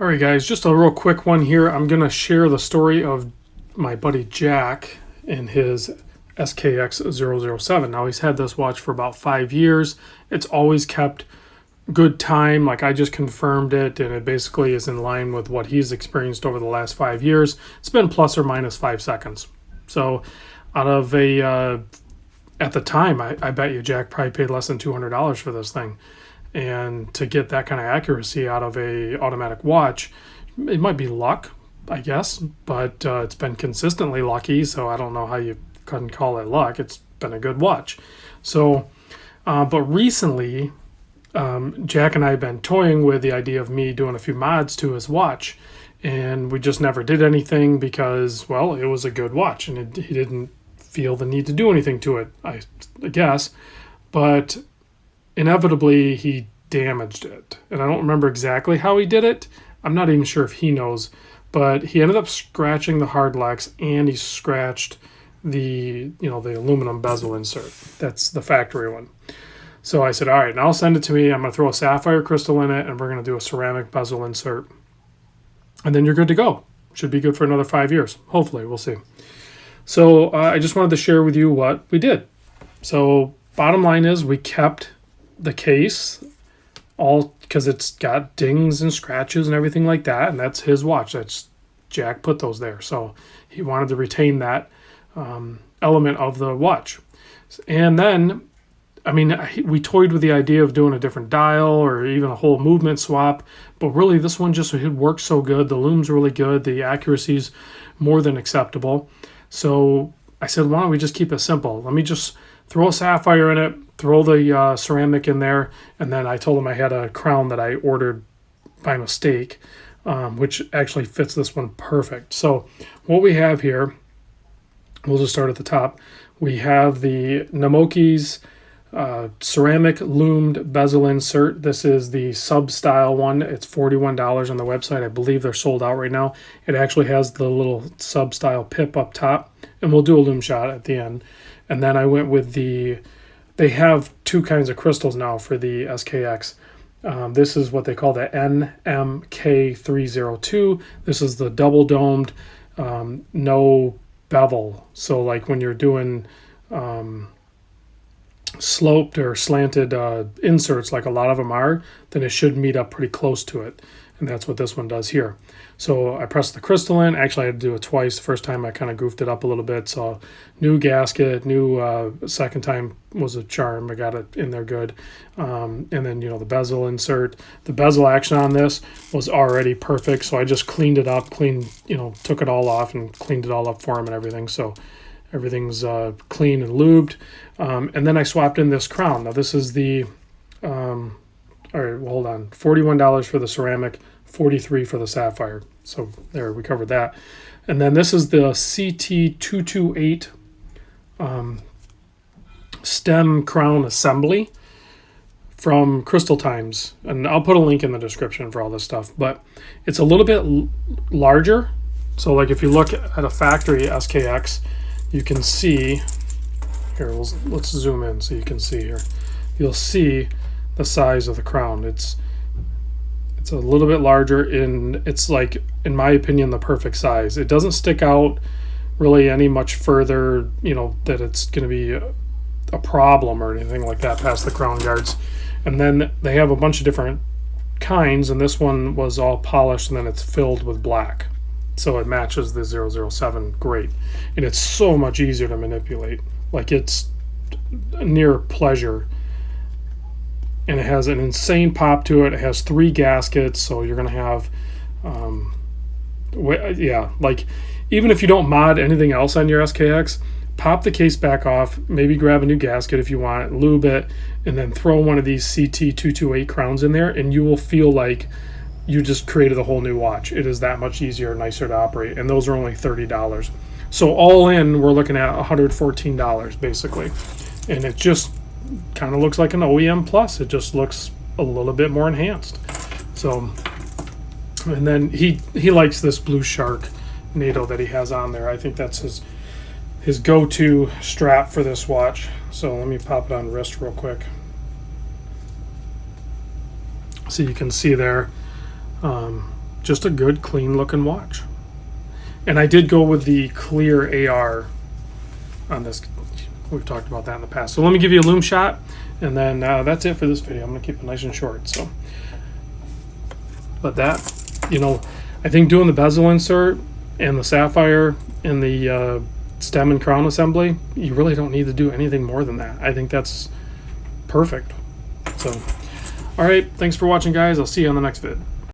All right, guys, just a real quick one here. I'm going to share the story of my buddy Jack and his skx007. Now, he's had this watch for about 5 years. It's always kept good time. Like, I just confirmed it, and it basically is in line with what he's experienced over the last 5 years. It's been plus or minus 5 seconds. So, out of at the time, I bet you Jack probably paid less than $200 for this thing. And to get that kind of accuracy out of a automatic watch, it might be luck, I guess, but it's been consistently lucky, so I don't know how you couldn't call it luck. It's been a good watch. So, but recently, Jack and I have been toying with the idea of me doing a few mods to his watch, and we just never did anything because, well, it was a good watch, and he didn't feel the need to do anything to it, I guess, but inevitably he damaged it, and I don't remember exactly how he did it. I'm not even sure if he knows, but he ended up scratching the hard lex, and he scratched the the aluminum bezel insert. That's the factory one. So I said, all right, now send it to me. I'm going to throw a sapphire crystal in it, and we're going to do a ceramic bezel insert, and then you're good to go. Should be good for another 5 years, hopefully. We'll see. So I just wanted to share with you what we did. So bottom line is we kept the case, all because it's got dings and scratches and everything like that, and that's his watch. That's Jack put those there, so he wanted to retain that element of the watch. And then, I mean, we toyed with the idea of doing a different dial or even a whole movement swap, but really this one just it worked so good. The lume's really good. The accuracy's more than acceptable. So I said, why don't we just keep it simple? Let me just throw a sapphire in it, throw the ceramic in there, and then I told him I had a crown that I ordered by mistake, which actually fits this one perfect. So what we have here, we'll just start at the top. We have the Namoki's ceramic loomed bezel insert. This is the sub-style one. It's $41 on the website. I believe they're sold out right now. It actually has the little sub-style pip up top, and we'll do a lume shot at the end. And then I went with they have two kinds of crystals now for the SKX. This is what they call the NMK302. This is the double domed, no bevel. So like when you're doing sloped or slanted inserts, like a lot of them are, then it should meet up pretty close to it. And that's what this one does here. So I pressed the crystal in. Actually, I had to do it twice. The first time I kind of goofed it up a little bit. So new gasket, second time was a charm. I got it in there good. And then, the bezel insert. The bezel action on this was already perfect. So I just cleaned it up, took it all off and cleaned it all up for him and everything. So everything's clean and lubed. And then I swapped in this crown. Now this is the, all right, well, hold on, $41 for the ceramic, $43 for the sapphire. So there, we covered that. And then this is the CT228 stem crown assembly from Crystaltimes. And I'll put a link in the description for all this stuff. But it's a little bit larger. So like if you look at a factory SKX, you can see, here, let's zoom in so you can see here. You'll see the size of the crown. It's a little bit larger, and it's like, in my opinion, the perfect size. It doesn't stick out really any much further, that it's going to be a problem or anything like that past the crown guards. And then they have a bunch of different kinds, and this one was all polished, and then it's filled with black. So it matches the 007 great. And it's so much easier to manipulate. Like, it's a near pleasure. And it has an insane pop to it. It has 3 gaskets, so you're going to have, like, even if you don't mod anything else on your SKX, pop the case back off, maybe grab a new gasket if you want, lube it, and then throw one of these CT228 crowns in there, and you will feel like you just created a whole new watch. It is that much easier, nicer to operate, and those are only $30. So all in, we're looking at $114 basically, and it just kind of looks like an OEM Plus. It just looks a little bit more enhanced. So, and then he likes this Blue Shark NATO that he has on there. I think that's his go-to strap for this watch. So let me pop it on wrist real quick. So you can see there, just a good, clean looking watch. And I did go with the clear AR on this. We've talked about that in the past. So let me give you a lume shot, and then that's it for this video. I'm going to keep it nice and short. So, but that, you know, I think doing the bezel insert and the sapphire and the stem and crown assembly, you really don't need to do anything more than that. I think that's perfect. So, all right, thanks for watching, guys. I'll see you on the next vid.